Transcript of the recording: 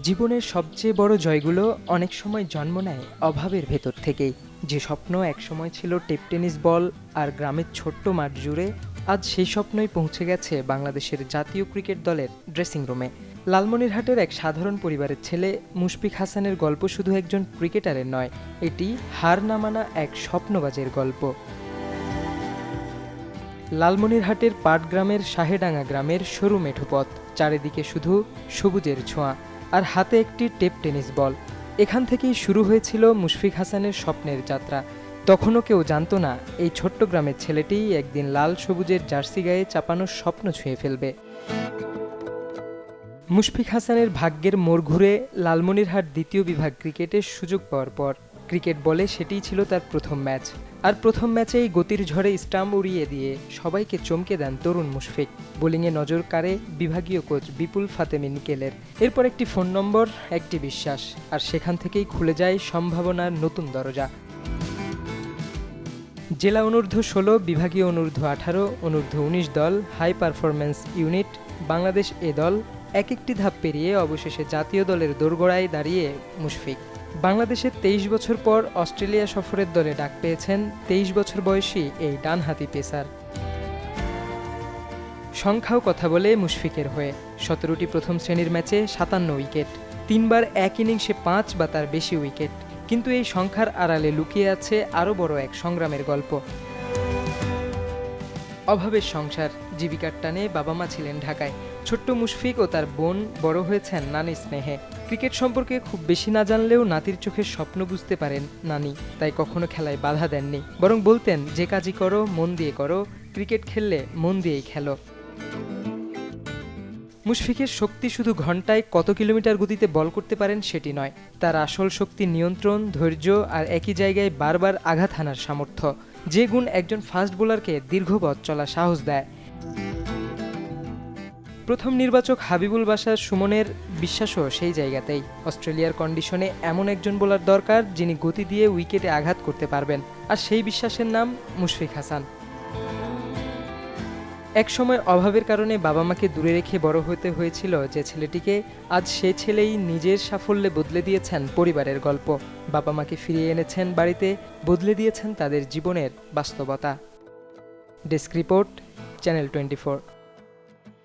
জীবনের সবচেয়ে বড় জয়গুলো অনেক সময় জন্ম নেয় অভাবের ভেতর থেকেই। যে স্বপ্ন একসময় ছিল টেপ টেনিস বল আর গ্রামের ছোট্ট মাঠ জুড়ে, আজ সেই স্বপ্নই পৌঁছে গেছে বাংলাদেশের জাতীয় ক্রিকেট দলের ড্রেসিং রুমে। লালমনিরহাটের এক সাধারণ পরিবারের ছেলে মুশফিক হাসানের গল্প শুধু একজন ক্রিকেটারের নয়, এটি হার না মানা এক স্বপ্নবাজের গল্প। লালমনিরহাটের পাটগ্রামের শাহেডাঙ্গা গ্রামের সরু মেঠো পথ, চারিদিকে শুধু সবুজের ছোঁয়া আর হাতে একটি টেপ টেনিস বল। এখান থেকেই শুরু হয়েছিল মুশফিক হাসানের স্বপ্নের যাত্রা। তখনও কেউ জানতো না এই ছোট্ট গ্রামের ছেলেটিই একদিন লাল সবুজের জার্সি গায়ে চাপানোর স্বপ্ন ছুঁয়ে ফেলবে। মুশফিক হাসানের ভাগ্যের মোড় ঘুরে লালমনিরহাট দ্বিতীয় বিভাগ ক্রিকেটের সুযোগ পাওয়ার পর। ক্রিকেট বলে সেটিই ছিল তার প্রথম ম্যাচ। আর প্রথম ম্যাচেই গতির ঝড়ে স্টাম্প উড়িয়ে দিয়ে সবাইকে চমকে দেন তরুণ মুশফিক। বোলিংয়ে নজর কাড়ে বিভাগীয় কোচ বিপুল ফাতেমি নিকেলের। এরপর একটি ফোন নম্বর, একটি বিশ্বাস, আর সেখান থেকেই খুলে যায় সম্ভাবনার নতুন দরজা। জেলা অনূর্ধ্ব 16, বিভাগীয় অনূর্ধ্ব 18, অনূর্ধ্ব 19 দল, হাই পারফরম্যান্স ইউনিট, বাংলাদেশ এ দল, এক একটি ধাপ পেরিয়ে অবশেষে জাতীয় দলের দোরগোড়ায় দাঁড়িয়ে মুশফিক। বাংলাদেশের 23 বছর পর অস্ট্রেলিয়া সফরের দলে ডাক পেয়েছেন 23 বছর বয়সী এই ডানহাতি পেসার। সংখ্যাও কথা বলে মুশফিকের হয়ে। 17টি প্রথম শ্রেণীর ম্যাচে 57 উইকেট, 3বার এক ইনিংসে 5 বা তার বেশি উইকেট। কিন্তু এই সংখ্যার আড়ালে লুকিয়ে আছে আরও বড় এক সংগ্রামের গল্প। অভাবের সংসার, জীবিকার টানে বাবা মা ছিলেন ঢাকায়। ছোট্ট মুশফিক ও তার বোন বড় হয়েছেন নানির স্নেহে। ক্রিকেট সম্পর্কে খুব বেশি না জানলেও নাতির চোখের স্বপ্ন বুঝতে পারেন নানি, তাই কখনো খেলায় বাধা দেননি, বরং বলতেন যে কাজই করো মন দিয়ে করো, ক্রিকেট খেললে মন দিয়েই খেলো। মুশফিকের শক্তি শুধু ঘন্টায় কত কিলোমিটার গতিতে বল করতে পারেন সেটি নয়, তার আসল শক্তি নিয়ন্ত্রণ, ধৈর্য আর একই জায়গায় বারবার আঘাত হানার সামর্থ্য, যে গুণ একজন ফাস্ট বোলারকে দীর্ঘ পথ চলা সাহস দেয়। প্রথম নির্বাচক হাবিবুল বাশার সুমনের বিশ্বাসও সেই জায়গাতেই। অস্ট্রেলিয়ার কন্ডিশনে এমন একজন বোলার দরকার যিনি গতি দিয়ে উইকেটে আঘাত করতে পারবেন, আর সেই বিশ্বাসের নাম মুশফিক হাসান। এক সময় অভাবের কারণে বাবা মাকে দূরে রেখে বড় হতে হয়েছিল যে ছেলেটিকে, আজ সে ছেলেই নিজের সাফল্যে বদলে দিয়েছেন পরিবারের গল্প। বাবা মাকে ফিরিয়ে এনেছেন বাড়িতে, বদলে দিয়েছেন তাদের জীবনের বাস্তবতা। Desk report, channel 24।